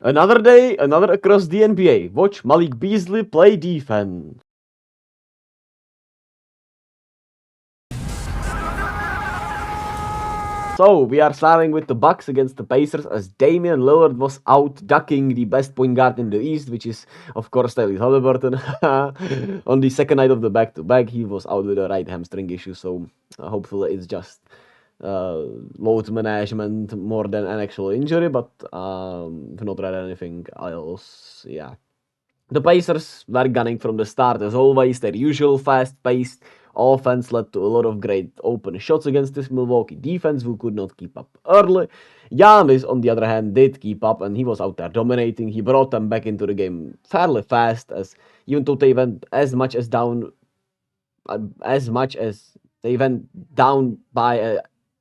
Another day, another across the NBA. Watch Malik Beasley play defense. So we are starting with the Bucks against the Pacers as Damian Lillard was out ducking the best point guard in the East, which is of course Tyrese Halliburton. On the second night of the back-to-back, he was out with a right hamstring issue, so hopefully it's just load management more than an actual injury, but if not read anything else, yeah. The Pacers were gunning from the start as always. Their usual fast-paced offense led to a lot of great open shots against this Milwaukee defense who could not keep up early. Giannis, on the other hand, did keep up and he was out there dominating. He brought them back into the game fairly fast, as even though they went as much as they went down by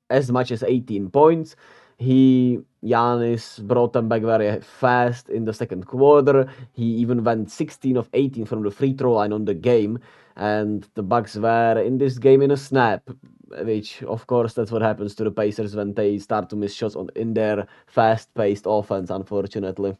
as much as 18 points. Giannis brought them back very fast in the second quarter. He even went 16 of 18 from the free throw line on the game, and the Bucks were in this game in a snap. Which, of course, that's what happens to the Pacers when they start to miss shots in their fast-paced offense, unfortunately.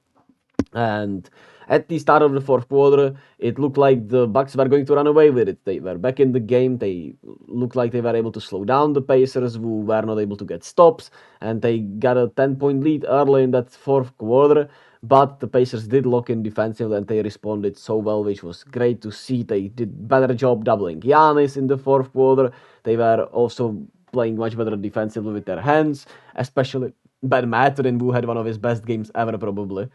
And at the start of the fourth quarter, it looked like the Bucks were going to run away with it. They were back in the game. They looked like they were able to slow down the Pacers, who were not able to get stops, and they got a 10-point lead early in that fourth quarter. But the Pacers did lock in defensively, and they responded so well, which was great to see. They did better job doubling Giannis in the fourth quarter. They were also playing much better defensively with their hands, especially Ben Mathurin, who had one of his best games ever, probably.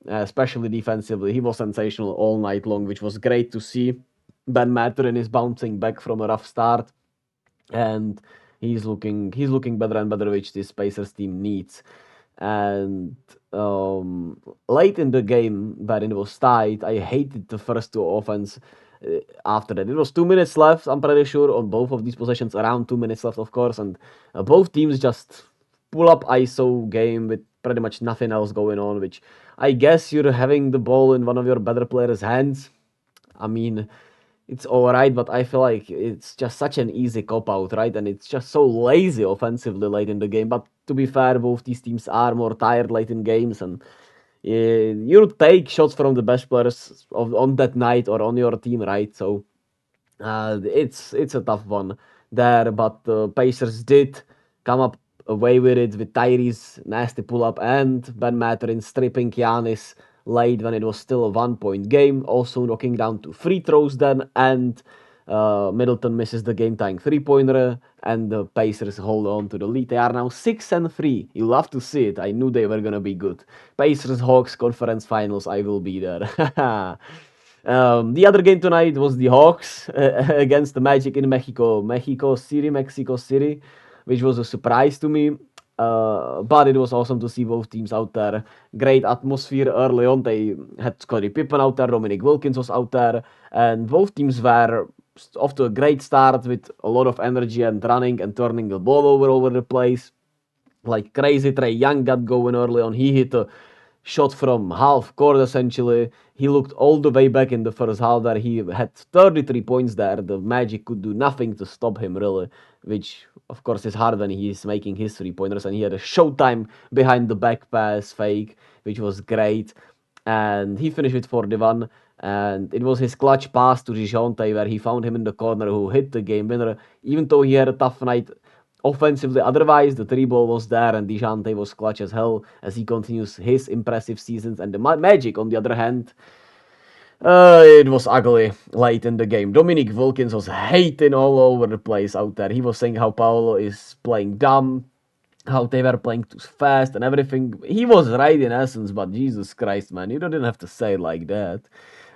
Especially defensively. He was sensational all night long, which was great to see. Ben Mathurin is bouncing back from a rough start, and he's looking better and better, which this Pacers team needs. And late in the game, when it was tied, I hated the first two offense. After that, it was 2 minutes left. I'm pretty sure on both of these possessions, around 2 minutes left, of course, and both teams just pull up ISO game with pretty much nothing else going on, which I guess you're having the ball in one of your better players' hands. I mean, it's alright, but I feel like it's just such an easy cop out, right? And it's just so lazy offensively late in the game. But to be fair, both these teams are more tired late in games, and you take shots from the best players on that night or on your team, right? So it's a tough one there, but the Pacers did come up away with it with Tyrese nasty pull up and Ben Mathurin stripping Giannis late when it was still a 1 point game, also knocking down 2 free throws then, and Middleton misses the game tying 3-pointer, and the Pacers hold on to the lead. They are now 6-3. You love to see it. I knew they were gonna be good. Pacers Hawks conference finals. I will be there. The other game tonight was the Hawks against the Magic in Mexico City, which was a surprise to me. But it was awesome to see both teams out there. Great atmosphere early on. They had Scottie Pippen out there, Dominic Wilkins was out there, and both teams were off to a great start with a lot of energy and running and turning the ball over the place. Like crazy. Trae Young got going early on. He hit a shot from half court essentially. He looked all the way back in the first half there. He had 33 points there. The Magic could do nothing to stop him really, which of course is hard when he's making his 3-pointers, and he had a showtime behind the back pass fake, which was great. And he finished with 41. And it was his clutch pass to Dejounte where he found him in the corner who hit the game winner. Even though he had a tough night offensively, otherwise, the three ball was there, and Dejounte was clutch as hell as he continues his impressive seasons. And the Magic, on the other hand, it was ugly late in the game. Dominic Wilkins was hating all over the place out there. He was saying how Paolo is playing dumb, how they were playing too fast and everything. He was right in essence, but Jesus Christ, man, you didn't have to say it like that.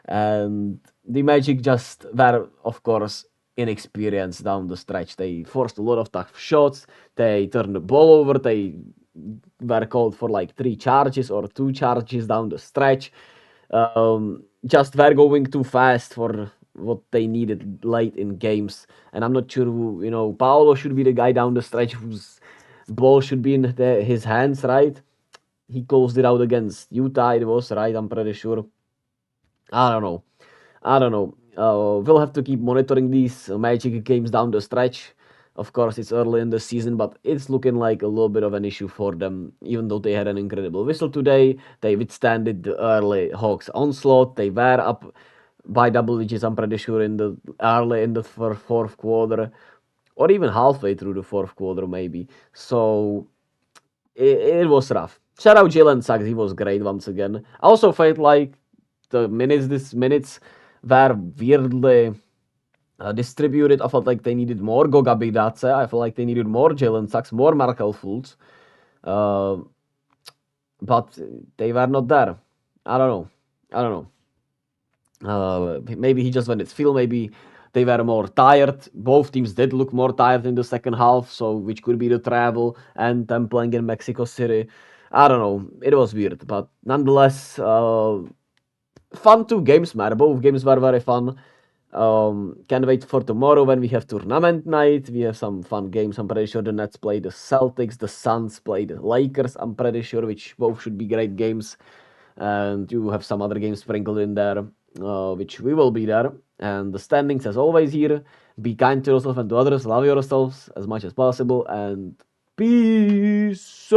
And the Magic just were, of course, inexperienced down the stretch. They forced a lot of tough shots. They turned the ball over. They were called for like 3 charges or 2 charges down the stretch. Just were going too fast for what they needed late in games. And I'm not sure who, Paolo should be the guy down the stretch whose ball should be in his hands, right? He closed it out against Utah, it was, right? I'm pretty sure. I don't know. I don't know. We'll have to keep monitoring these Magic games down the stretch. Of course, it's early in the season, but it's looking like a little bit of an issue for them, even though they had an incredible whistle today. They withstanded the early Hawks onslaught. They were up by double digits, I'm pretty sure, in the early in the fourth quarter, or even halfway through the fourth quarter, maybe. So it was rough. Shout out Jalen Suggs, he was great once again. I also felt like these minutes were weirdly distributed. I felt like they needed more Goga Bidace. I felt like they needed more Jalen Sachs, more Markel Fultz. Uh, but they were not there. I don't know. I don't know. Maybe he just went its feel. Maybe they were more tired. Both teams did look more tired in the second half, so which could be the travel and them playing in Mexico City. I don't know. It was weird, but nonetheless, fun two games, man. Both games were very fun. Can't wait for tomorrow when we have tournament night. We have some fun games. I'm pretty sure the Nets play the Celtics, the Suns play the Lakers. I'm pretty sure, which both should be great games. And you have some other games sprinkled in there, which we will be there. And the standings, as always, here. Be kind to yourself and to others. Love yourselves as much as possible. And peace.